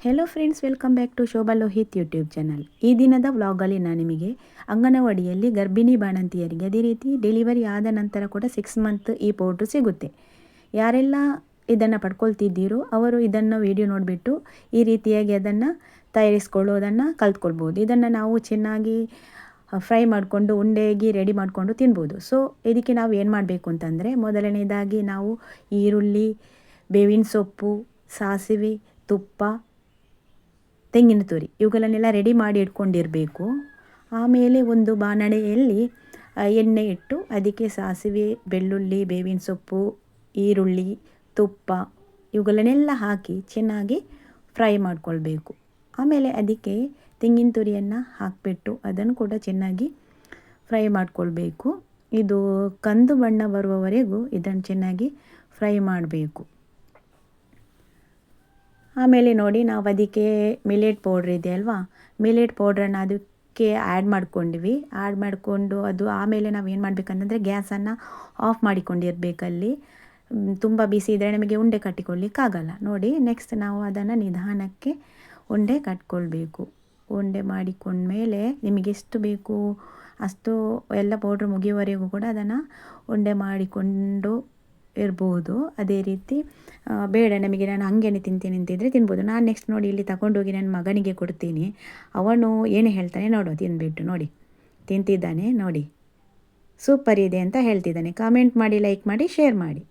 Hello friends, welcome back to Shobha Lohit YouTube channel. ಈ ದಿನದ ವ್ಲಾಗಲ್ಲಿ ನಾನು ನಿಮಗೆ ಅಂಗನವಾಡಿಯಲ್ಲಿ ಗರ್ಭಿಣಿ ಬಾಣಂತಿಯರಿಗೆ, ಅದೇ ರೀತಿ ಡೆಲಿವರಿ ಆದ ನಂತರ ಕೂಡ 6 ಮಂತ್ ಈ ಪೌಡ್ರು ಸಿಗುತ್ತೆ. ಯಾರೆಲ್ಲ ಇದನ್ನು ಪಡ್ಕೊಳ್ತಿದ್ದೀರೋ ಅವರು ಇದನ್ನು ವಿಡಿಯೋ ನೋಡಿಬಿಟ್ಟು ಈ ರೀತಿಯಾಗಿ ಅದನ್ನು ತಯಾರಿಸ್ಕೊಳ್ಳೋದನ್ನು ಕಲ್ತ್ಕೊಳ್ಬೋದು. ಇದನ್ನು ನಾವು ಚೆನ್ನಾಗಿ ಫ್ರೈ ಮಾಡಿಕೊಂಡು ಉಂಡೆಗೆ ರೆಡಿ ಮಾಡಿಕೊಂಡು ತಿನ್ಬೋದು. ಸೊ ಇದಕ್ಕೆ ನಾವು ಏನು ಮಾಡಬೇಕು ಅಂತಂದರೆ, ಮೊದಲನೇದಾಗಿ ನಾವು ಈರುಳ್ಳಿ, ಬೇವಿನ ಸೊಪ್ಪು, ಸಾಸಿವೆ, ತುಪ್ಪ, ತೆಂಗಿನ ತುರಿ ಇವುಗಳನ್ನೆಲ್ಲ ರೆಡಿ ಮಾಡಿ ಇಟ್ಕೊಂಡಿರಬೇಕು. ಆಮೇಲೆ ಒಂದು ಬಾಣಲೆಯಲ್ಲಿ ಎಣ್ಣೆ ಇಟ್ಟು ಅದಕ್ಕೆ ಸಾಸಿವೆ, ಬೆಳ್ಳುಳ್ಳಿ, ಬೇವಿನ ಸೊಪ್ಪು, ಈರುಳ್ಳಿ, ತುಪ್ಪ ಇವುಗಳನ್ನೆಲ್ಲ ಹಾಕಿ ಚೆನ್ನಾಗಿ ಫ್ರೈ ಮಾಡಿಕೊಳ್ಬೇಕು. ಆಮೇಲೆ ಅದಕ್ಕೆ ತೆಂಗಿನ ತುರಿಯನ್ನು ಹಾಕಿಬಿಟ್ಟು ಅದನ್ನು ಕೂಡ ಚೆನ್ನಾಗಿ ಫ್ರೈ ಮಾಡಿಕೊಳ್ಬೇಕು. ಇದು ಕಂದು ಬಣ್ಣ ಬರುವವರೆಗೂ ಇದನ್ನು ಚೆನ್ನಾಗಿ ಫ್ರೈ ಮಾಡಬೇಕು. ಆಮೇಲೆ ನೋಡಿ, ನಾವು ಅದಕ್ಕೆ ಮಿಲೆಟ್ ಪೌಡ್ರ್ ಇದೆ ಅಲ್ವಾ, ಮಿಲೆಟ್ ಪೌಡ್ರನ್ನು ಅದಕ್ಕೆ ಆ್ಯಡ್ ಮಾಡಿಕೊಂಡು ಅದು ಆಮೇಲೆ ನಾವು ಏನು ಮಾಡಬೇಕಂತಂದರೆ ಗ್ಯಾಸನ್ನು ಆಫ್ ಮಾಡಿಕೊಂಡಿರಬೇಕಲ್ಲಿ. ತುಂಬ ಬಿಸಿ ಇದ್ದರೆ ನಮಗೆ ಉಂಡೆ ಕಟ್ಟಿಕೊಳ್ಳಿಕ್ಕಾಗಲ್ಲ. ನೋಡಿ, ನೆಕ್ಸ್ಟ್ ನಾವು ಅದನ್ನು ನಿಧಾನಕ್ಕೆ ಉಂಡೆ ಕಟ್ಕೊಳ್ಬೇಕು. ಉಂಡೆ ಮಾಡಿಕೊಂಡ್ಮೇಲೆ ನಿಮಗೆ ಎಷ್ಟು ಬೇಕು ಅಷ್ಟು ಎಲ್ಲ ಪೌಡ್ರ್ ಮುಗಿಯುವವರೆಗೂ ಕೂಡ ಅದನ್ನು ಉಂಡೆ ಮಾಡಿಕೊಂಡು ಇರ್ಬೋದು. ಅದೇ ರೀತಿ ಬೇಡ ನಮಗೆ ನಾನು ಹಾಗೇನೆ ತಿಂತೀನಿ ಅಂತಿದ್ದರೆ ತಿನ್ಬೋದು. ನಾನು ನೆಕ್ಸ್ಟ್ ನೋಡಿ ಇಲ್ಲಿ ತಗೊಂಡೋಗಿ ನನ್ನ ಮಗನಿಗೆ ಕೊಡ್ತೀನಿ. ಅವನು ಏನು ಹೇಳ್ತಾನೆ ನೋಡು, ತಿಂದುಬಿಟ್ಟು ನೋಡಿ, ತಿಂತಿದ್ದಾನೆ ನೋಡಿ, ಸೂಪರ್ ಇದೆ ಅಂತ ಹೇಳ್ತಿದ್ದಾನೆ. ಕಾಮೆಂಟ್ ಮಾಡಿ, ಲೈಕ್ ಮಾಡಿ, ಶೇರ್ ಮಾಡಿ.